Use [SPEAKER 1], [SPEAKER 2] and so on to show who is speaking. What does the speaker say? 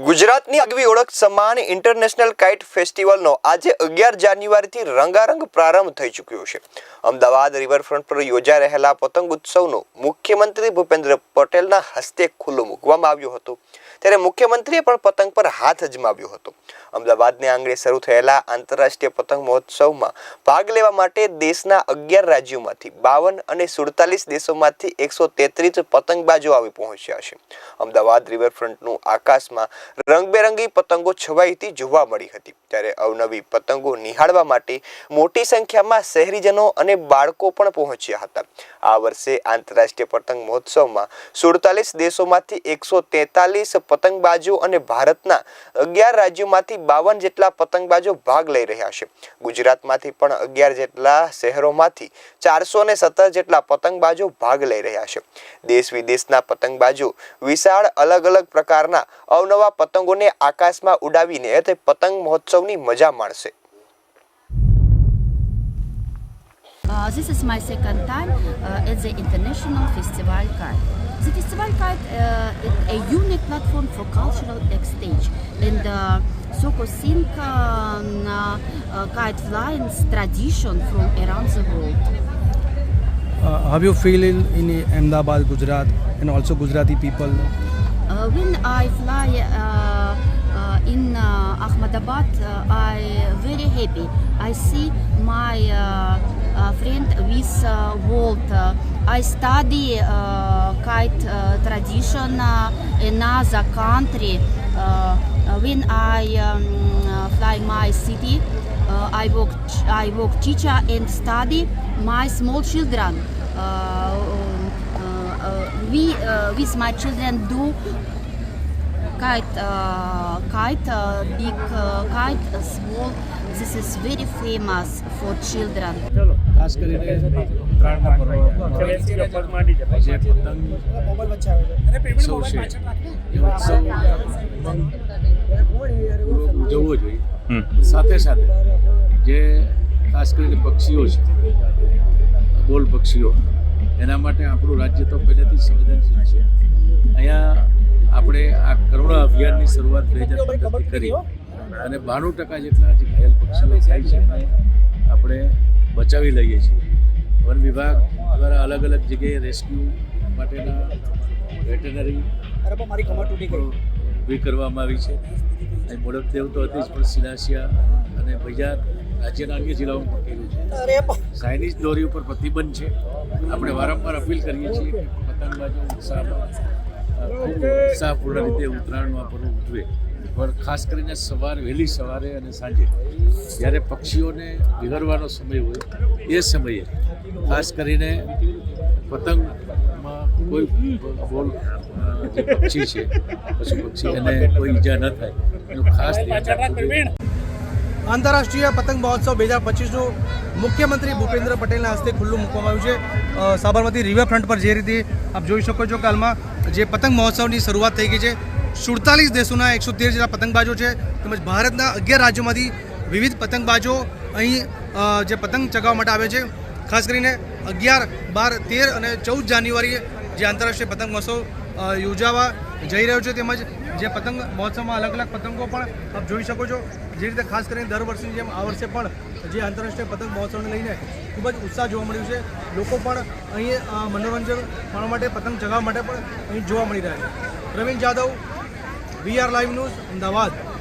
[SPEAKER 1] ગુજરાતની આગવી ઓળખ સમાન ઇન્ટરનેશનલ કાઇટ ફેસ્ટિવલનો આજે 11 જાન્યુઆરીથી રંગારંગ પ્રારંભ થઈ ચૂક્યો છે। અમદાવાદ રિવરફ્રન્ટ પર યોજાઈ રહેલા પતંગ ઉત્સવનો મુખ્યમંત્રી ભૂપેન્દ્ર પટેલના હસ્તે ખુલ્લો મૂકવામાં આવ્યો હતો। ત્યારે મુખ્યમંત્રીએ પણ પતંગ પર હાથ અજમાવ્યો હતો। અમદાવાદને આંગણે શરૂ થયેલા આંતરરાષ્ટ્રીય પતંગ મહોત્સવમાં ભાગ લેવા માટે દેશના 11 રાજ્યોમાંથી 52 અને 47 દેશોમાંથી 133 પતંગબાજો આવી પહોંચ્યા છે। અમદાવાદ રિવરફ્રન્ટનું આકાશમાં રંગબેરંગી પતંગો છવાઈથી જોવા મળી હતી। ત્યારે અવનવી પતંગો નિહાળવા માટે મોટી સંખ્યામાં શહેરીજનો અને બાળકો પણ પહોંચ્યા હતા। આ વર્ષે આંતરરાષ્ટ્રીય પતંગ મહોત્સવમાં 47 દેશોમાંથી 143 પતંગબાજો અને ભારતના 11 રાજ્યોમાંથી 52 જેટલા પતંગબાજો ભાગ લઈ રહ્યા છે। ગુજરાતમાંથી પણ 11 જેટલા શહેરોમાંથી 417 જેટલા પતંગબાજો ભાગ લઈ રહ્યા છે। દેશ વિદેશના પતંગબાજો વિશાળ અલગ અલગ પ્રકારના અવનવા પતંગોને આકાશમાં ઉડાવીને તે પતંગ મહોત્સવની મજા માણશે।
[SPEAKER 2] This is my second time at the International Festival Kite. The Festival Kite is a unique platform for cultural exchange and focusing kite flying tradition from around the world.
[SPEAKER 3] How you feel in Ahmedabad, Gujarat, and also Gujarati people?
[SPEAKER 2] When I fly in Ahmedabad, I very happy. I see my friend with world. I study kite tradition in another country. When I fly my city, I work teacher and study my small children. We with my children do kite, big kite, small. This is very famous for children.
[SPEAKER 3] ખાસ કરીને ઉત્તરાયણના પર્વમાં જે પતંગ ઉત્સવ છે એ ઉત્સવ ઉજવવો જોઈએ। સાથે સાથે જે ખાસ કરીને પક્ષીઓ છે, બોલ પક્ષીઓ, એના માટે આપણું રાજ્ય તો પહેલેથી સંવેદનશીલ છે। અહીંયા આપણે આ કરુણા અભિયાનની શરૂઆત 2015થી કરી અને 92% જેટલા જે ઘાયલ પક્ષીઓ થાય છે એને આપણે બચાવી લઈએ છીએ। વન વિભાગ દ્વારા અલગ અલગ જગ્યાએ રેસ્ક્યુ માટેના વેટરનરી ઊભી કરવામાં આવી છે। અહીં મોડકદેવ તો હતી જ, પણ સિલાસિયા અને બીજા રાજ્યના અન્ય જિલ્લાઓમાં પણ કર્યું છે। ચાઇનીઝ દોરી ઉપર પ્રતિબંધ છે। આપણે વારંવાર અપીલ કરીએ છીએ કે પતંગબાજો ખૂબ ઉત્સાહપૂર્ણ રીતે ઉત્તરાયણનું આ પર્વ ઉજવે, પણ ખાસ કરીને વહેલી સવારે અને સાંજે જ્યારે પક્ષીઓને વિહરવાનો સમય હોય એ સમયે ખાસ કરીને પતંગમાં કોઈ બોલ જે પક્ષી છે, પશુ પક્ષી એને કોઈ ઈજા ન થાય એનું ખાસ ધ્યાન રાખવું જોઈએ।
[SPEAKER 4] આંતરરાષ્ટ્રીય પતંગ મહોત્સવ 2025નું મુખ્યમંત્રી ભૂપેન્દ્ર પટેલના હસ્તે ખુલ્લું મૂકવામાં આવ્યું છે। સાબરમતી રિવરફ્રન્ટ પર જે રીતે આપ જોઈ શકો છો કે હાલમાં જે પતંગ મહોત્સવની શરૂઆત થઈ ગઈ છે। 47 દેશોના 113 જેટલા પતંગબાજો છે, તેમજ ભારતના 11 રાજ્યોમાંથી વિવિધ પતંગબાજો અહીં જે પતંગ ચગાવવા માટે આવે છે। ખાસ કરીને 11, 12, 13 અને 14 જાન્યુઆરીએ જે આંતરરાષ્ટ્રીય પતંગ મહોત્સવ યોજાવા જઈ રહ્યો છે, તેમજ જે પતંગ મહોત્સવમાં અલગ અલગ પતંગો પણ આપ જોઈ શકો છો। જે રીતે ખાસ કરીને દર વર્ષની જેમ આ વર્ષે પણ જે આંતરરાષ્ટ્રીય પતંગ મહોત્સવને લઈને ખૂબ જ ઉત્સાહ જોવા મળ્યો છે। લોકો પણ અહીં મનોરંજન માણવા માટે, પતંગ ચગાવવા માટે પણ અહીં જોવા મળી રહ્યા છે। Praveen Jadav, VR live news, Ahmedabad.